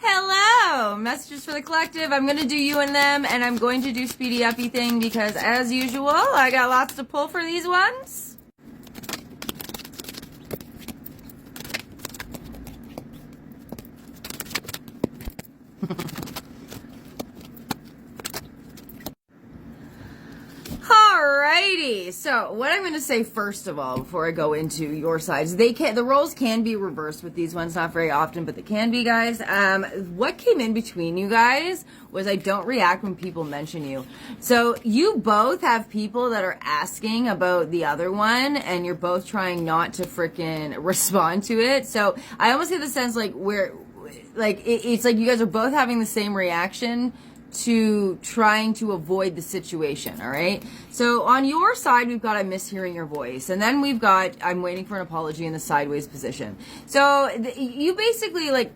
Hello! Messages for the collective. I'm going to do you and them, and I'm going to do Speedy Uppy thing because, as usual, I got lots to pull for these ones. Alrighty, so what I'm going to say first of all, before I go into your sides, the roles can be reversed with these ones, not very often, but they can be, guys. What came in between you guys was I don't react when people mention you. So you both have people that are asking about the other one, and you're both trying not to freaking respond to it. So I almost get the sense like it's like you guys are both having the same reaction to trying to avoid the situation, all right? So on your side, we've got I'm mishearing your voice. And then we've got I'm waiting for an apology in the sideways position. So you basically, like,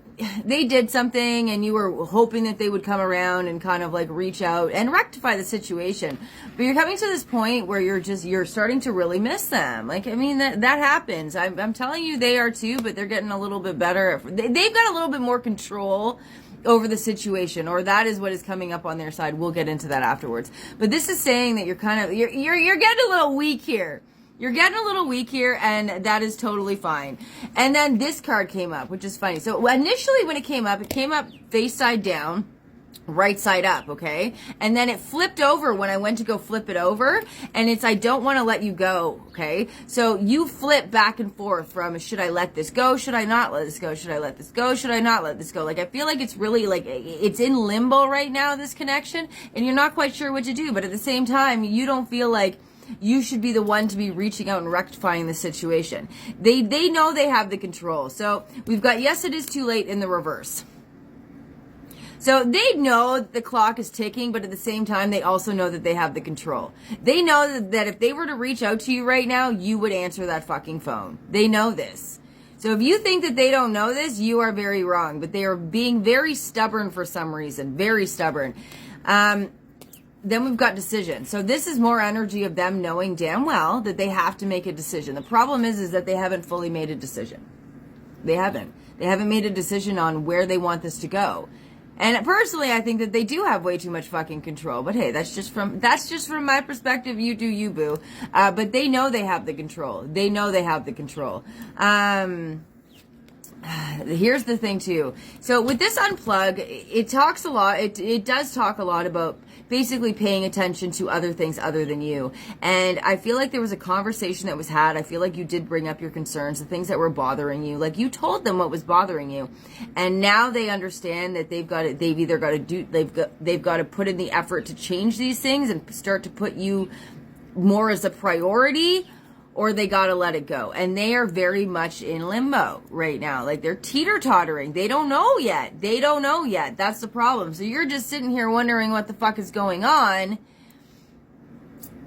they did something and you were hoping that they would come around and kind of like reach out and rectify the situation. But you're coming to this point where you're starting to really miss them. Like, I mean, that happens. I'm telling you they are too, but they're getting a little bit better. They've got a little bit more control over the situation, or that is what is coming up on their side. We'll get into that afterwards. But this is saying that you're getting a little weak here. You're getting a little weak here, and that is totally fine. And then this card came up, which is funny. So initially when it came up face side down, right side up, okay? And then it flipped over when I went to go flip it over, and it's I don't want to let you go, okay? So you flip back and forth from should I let this go? Should I not let this go? Should I let this go? Should I not let this go? Like, I feel like it's really like it's in limbo right now, this connection, and you're not quite sure what to do, but at the same time, you don't feel like you should be the one to be reaching out and rectifying the situation. They know they have the control. So we've got yes, it is too late in the reverse. So they know the clock is ticking, but at the same time, they also know that they have the control. They know that if they were to reach out to you right now, you would answer that fucking phone. They know this. So if you think that they don't know this, you are very wrong. But they are being very stubborn for some reason. Very stubborn. Then we've got decision. So this is more energy of them knowing damn well that they have to make a decision. The problem is that they haven't fully made a decision. They haven't. They haven't made a decision on where they want this to go. And personally, I think that they do have way too much fucking control. But hey, that's just from my perspective. You do you, boo. But they know they have the control. They know they have the control. Here's the thing too. So with this unplug, it talks a lot. It does talk a lot about basically paying attention to other things other than you. And I feel like there was a conversation that was had. I feel like you did bring up your concerns, the things that were bothering you. Like, you told them what was bothering you. And now they understand that they've got to put in the effort to change these things and start to put you more as a priority, or they got to let it go. And they are very much in limbo right now. Like, they're teeter-tottering. They don't know yet. They don't know yet. That's the problem. So you're just sitting here wondering what the fuck is going on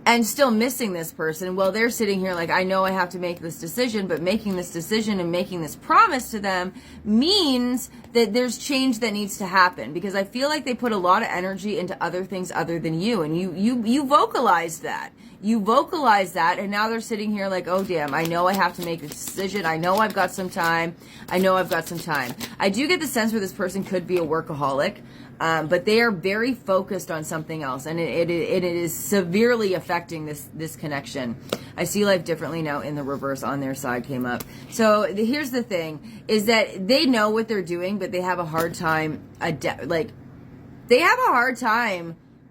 and still missing this person. Well, they're sitting here like, I know I have to make this decision, but making this decision and making this promise to them means that there's change that needs to happen, because I feel like they put a lot of energy into other things other than you. And you vocalized that. You vocalized that, and now they're sitting here like, oh, damn, I know I have to make a decision. I know I've got some time. I do get the sense where this person could be a workaholic, but they are very focused on something else, and it is severely affecting this connection. I see life differently now in the reverse on their side came up. So here's the thing, is that they know what they're doing, but they have a hard time,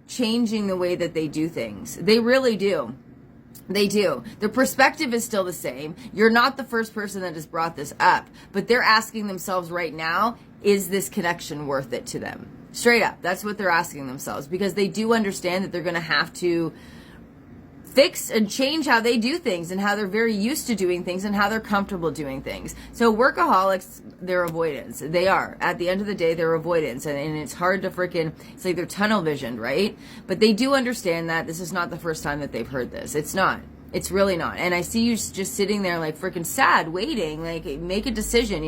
changing the way that they do things. They really do. They do. Their perspective is still the same. You're not the first person that has brought this up, but they're asking themselves right now, is this connection worth it to them? Straight up. That's what they're asking themselves, because they do understand that they're going to have to fix and change how they do things and how they're very used to doing things and how they're comfortable doing things. So workaholics, they're avoidance. They are. At the end of the day, they're avoidance. And it's hard to it's like they're tunnel visioned, right? But they do understand that this is not the first time that they've heard this. It's not. It's really not. And I see you just sitting there like freaking sad, waiting, like make a decision,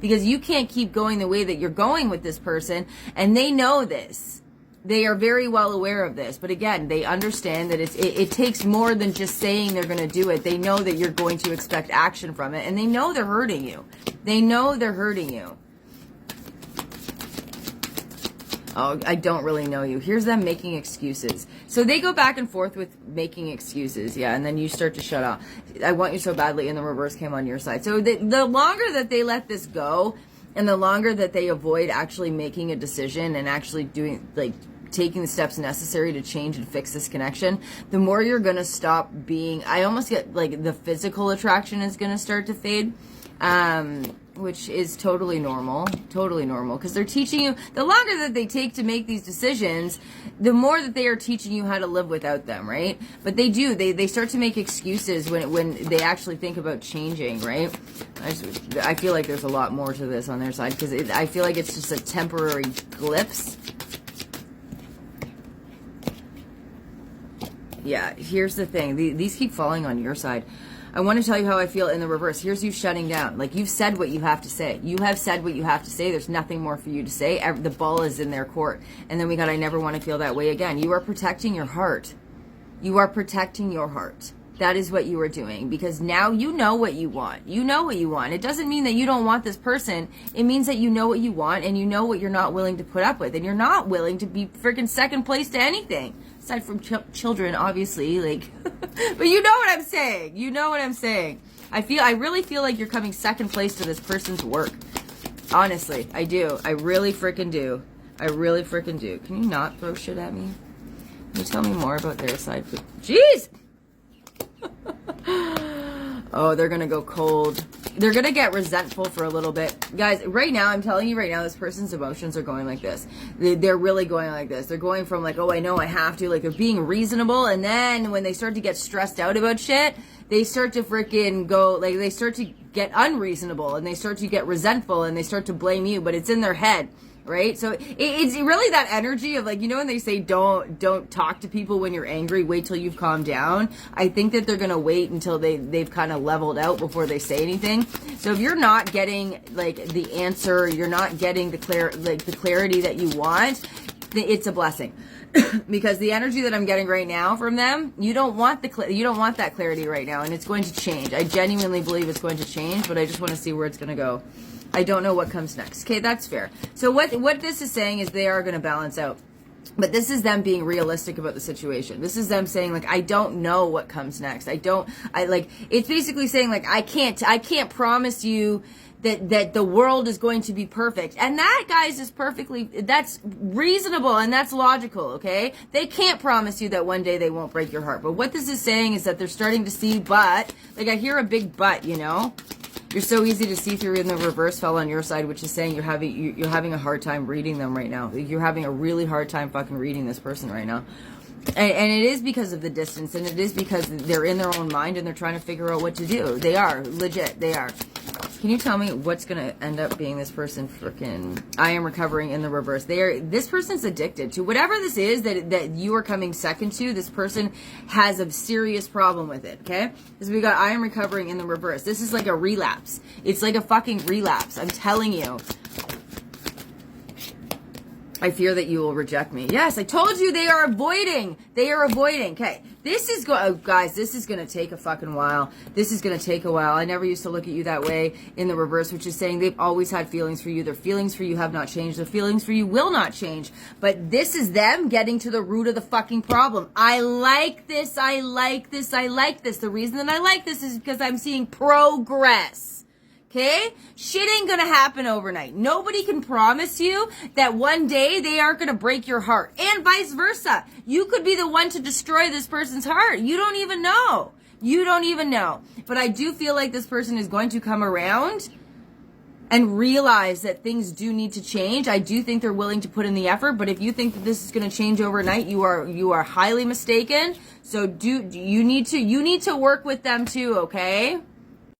because you can't keep going the way that you're going with this person. And they know this. They are very well aware of this. But again, they understand that it takes more than just saying they're going to do it. They know that you're going to expect action from it. And they know they're hurting you. They know they're hurting you. Oh, I don't really know you. Here's them making excuses. So they go back and forth with making excuses, yeah, and then you start to shut off. I want you so badly, and the reverse came on your side. So the longer that they let this go, and the longer that they avoid actually making a decision and actually doing, like, taking the steps necessary to change and fix this connection, the more you're going to stop being, I almost get, like, the physical attraction is going to start to fade. Which is totally normal, because they're teaching you, the longer that they take to make these decisions, the more that they are teaching you how to live without them, right? But they start to make excuses when they actually think about changing, right? I feel like there's a lot more to this on their side, because I feel like it's just a temporary glimpse. Yeah, here's the thing. These keep falling on your side. I want to tell you how I feel in the reverse. Here's you shutting down. Like, you've said what you have to say. You have said what you have to say. There's nothing more for you to say. The ball is in their court. And then we got, I never want to feel that way again. You are protecting your heart. You are protecting your heart. That is what you are doing, because now you know what you want. You know what you want. It doesn't mean that you don't want this person. It means that you know what you want, and you know what you're not willing to put up with. And you're not willing to be freaking second place to anything. Aside from children, obviously, like, but you know what I'm saying. You know what I'm saying. I really feel like you're coming second place to this person's work. Honestly, I do. I really freaking do. I really freaking do. Can you not throw shit at me? Can you tell me more about their side? Jeez! Oh, they're gonna go cold. They're gonna get resentful for a little bit. Guys, right now, I'm telling you right now, this person's emotions are going like this. They're really going like this. They're going from like, oh, I know I have to, like, they're being reasonable, and then when they start to get stressed out about shit, they start to freaking go, like, they start to get unreasonable, and they start to get resentful, and they start to blame you, but it's in their head. Right? So it's really that energy of, like, you know, when they say don't talk to people when you're angry, wait till you've calmed down. I think that they're going to wait until they've kind of leveled out before they say anything. So if you're not getting, like, the answer, you're not getting the clarity that you want, it's a blessing. Because the energy that I'm getting right now from them, you don't want that clarity right now, and it's going to change. I genuinely believe it's going to change, but I just want to see where it's going to go. I don't know what comes next. Okay, that's fair. So what this is saying is they are going to balance out. But this is them being realistic about the situation. This is them saying, like, I don't know what comes next. It's basically saying, like, I can't promise you that the world is going to be perfect. And that, guys, that's reasonable and that's logical, okay? They can't promise you that one day they won't break your heart. But what this is saying is that they're starting to see, but, like, I hear a big but, you know? You're so easy to see through, in the reverse fell on your side, which is saying you're having a hard time reading them right now. You're having a really hard time fucking reading this person right now. And it is because of the distance, and it is because they're in their own mind and they're trying to figure out what to do. They are. Legit. They are. Can you tell me what's going to end up being this person freaking... I am recovering in the reverse. This person's addicted to whatever this is that you are coming second to. This person has a serious problem with it, okay? Because we got I am recovering in the reverse. This is like a relapse. It's like a fucking relapse. I'm telling you. I fear that you will reject me. Yes, I told you they are avoiding. They are avoiding. Okay, this is guys, this is going to take a fucking while. This is going to take a while. I never used to look at you that way in the reverse, which is saying they've always had feelings for you. Their feelings for you have not changed. Their feelings for you will not change. But this is them getting to the root of the fucking problem. I like this. I like this. I like this. The reason that I like this is because I'm seeing progress. Okay? Shit ain't gonna happen overnight. Nobody can promise you that one day they aren't gonna break your heart. And vice versa. You could be the one to destroy this person's heart. You don't even know. You don't even know. But I do feel like this person is going to come around and realize that things do need to change. I do think they're willing to put in the effort, but if you think that this is going to change overnight, you are highly mistaken. So you need to work with them too, okay?